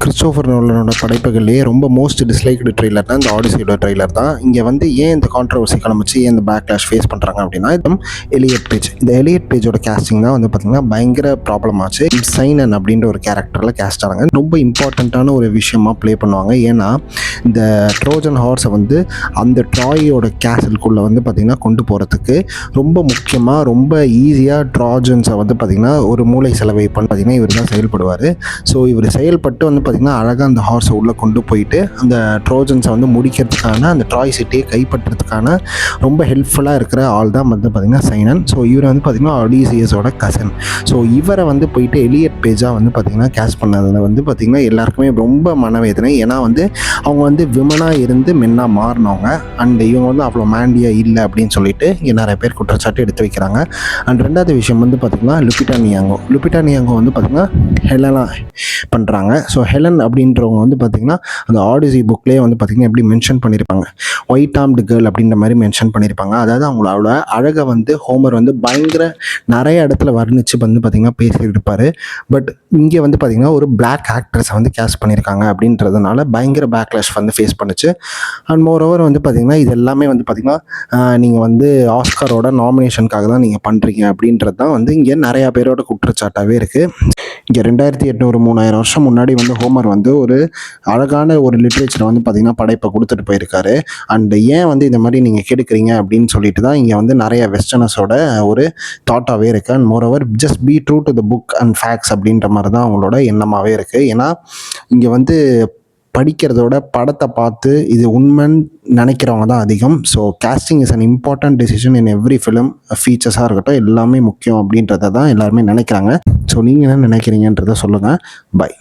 Christopher நோலனோட படைப்புகள்லேயே ரொம்ப most disliked ட்ரெய்லர்னா இந்த ஆடிசியோட trailer தான். இங்கே வந்து ஏன் இந்த கான்ட்ரவர்சி கிளம்பிச்சு, ஏன் இந்த பேக்லாஷ் ஃபேஸ் பண்ணுறாங்க அப்படின்னா, இது எலியட் பேஜ். இந்த எலியட் பேஜோட கேஸ்டிங் தான் வந்து பார்த்திங்கன்னா பயங்கர ப்ராப்ளம் ஆச்சு. சைனன் அப்படின்ற ஒரு கேரக்டரில் கேஸ்ட் ஆனாங்க. ரொம்ப இம்பார்ட்டண்ட்டான ஒரு விஷயமாக ப்ளே பண்ணுவாங்க. ஏன்னா இந்த ட்ரோஜன் ஹார்ஸை வந்து அந்த ட்ராயோட கேசலுக்குள்ளே வந்து பார்த்திங்கன்னா கொண்டு போகிறதுக்கு ரொம்ப முக்கியமாக ரொம்ப ஈஸியாக ட்ராஜன்ஸை வந்து பார்த்திங்கன்னா ஒரு மூளை செலவை பண்ணி பார்த்திங்கன்னா இவர் தான் செயல்படுவார். ஸோ இவர் செயல்பட்டு வந்து பார்த்திங்கன்னா அழகாக அந்த ஹார்ஸை உள்ளே கொண்டு போயிட்டு அந்த ட்ரோஜன்ஸை வந்து முடிக்கிறதுக்கான அந்த ட்ராய் சிட்டியை கைப்பற்றுறதுக்கான ரொம்ப ஹெல்ப்ஃபுல்லாக இருக்கிற ஆள் தான் வந்து பார்த்திங்கன்னா சைனன். ஸோ இவர் வந்து பார்த்திங்கன்னா ஒடிசியஸோட கசன். ஸோ இவரை வந்து போயிட்டு எலியட் பேஜாக வந்து பார்த்திங்கன்னா கேஸ்ட் பண்ணதில் வந்து பார்த்திங்கன்னா எல்லாருக்குமே ரொம்ப மனவேதனை. ஏன்னா வந்து அவங்க வந்து விமனாக இருந்து மென்னாக மாறினவங்க. அண்ட் இவங்க வந்து அவ்வளோ மேண்டியாக இல்லை அப்படின்னு சொல்லிட்டு இங்கே நிறைய பேர் குற்றச்சாட்டு எடுத்து வைக்கிறாங்க. அண்ட் ரெண்டாவது விஷயம் வந்து பார்த்திங்கன்னா லுபிட்டா நியாங்கோ வந்து பார்த்திங்கன்னா ஹெலனா பண்ணுறாங்க. ஸோ ஹெலன் அப்படின்றவங்க வந்து பார்த்திங்கன்னா அந்த ஆடிசி புக்லேயே வந்து பார்த்திங்கன்னா எப்படி மென்ஷன் பண்ணியிருப்பாங்க, ஒயிட் ஆர்ம்டு கேர்ள் அப்படின்ற மாதிரி மென்ஷன் பண்ணியிருப்பாங்க. அதாவது அவங்களோட அழகை வந்து ஹோமர் வந்து பயங்கர நிறைய இடத்துல வர்ணித்து வந்து பார்த்திங்கன்னா பேசியிருப்பார். பட் இங்கே வந்து பார்த்திங்கன்னா ஒரு பிளாக் ஆக்ட்ரஸை வந்து கேஸ்ட் பண்ணியிருக்காங்க அப்படின்றதுனால பயங்கர பேக்லாஷ் வந்து ஃபேஸ் பண்ணுச்சு. அண்ட் மோரோவர் வந்து பார்த்திங்கன்னா இது எல்லாமே வந்து பார்த்திங்கன்னா நீங்கள் வந்து ஆஸ்காரோட நாமினேஷனுக்காக தான் நீங்கள் பண்ணுறீங்க அப்படின்றது தான் வந்து இங்கே நிறையா பேரோட குற்றச்சாட்டாகவே இருக்குது. இங்கே 2800-3000 வருஷம் முன்னாடி வந்து ஹோமர் வந்து ஒரு அழகான ஒரு லிட்ரேச்சரை வந்து பார்த்திங்கன்னா படைப்பை கொடுத்துட்டு போயிருக்காரு. அண்ட் ஏன் வந்து இந்த மாதிரி நீங்கள் கெடுக்குறீங்க அப்படின்னு சொல்லிட்டு தான் இங்கே வந்து நிறைய வெஸ்டர்னஸோட ஒரு தாட்டாகவே இருக்குது. And moreover just be true to the book and facts அப்படின்ற மாதிரி தான் அவங்களோட எண்ணமாகவே இருக்குது. ஏன்னா இங்கே வந்து படிக்கிறதோட படத்தை பார்த்து இது உண்மைன்னு நினைக்கிறவங்க தான் அதிகம். So casting is an important decision in every film. ஃபீச்சர்ஸாக இருக்கட்டும் எல்லாமே முக்கியம் அப்படின்றத தான் எல்லாருமே நினைக்கிறாங்க. ஸோ நீங்கள் என்ன நினைக்கிறீங்கன்றதை சொல்லுங்கள். பை.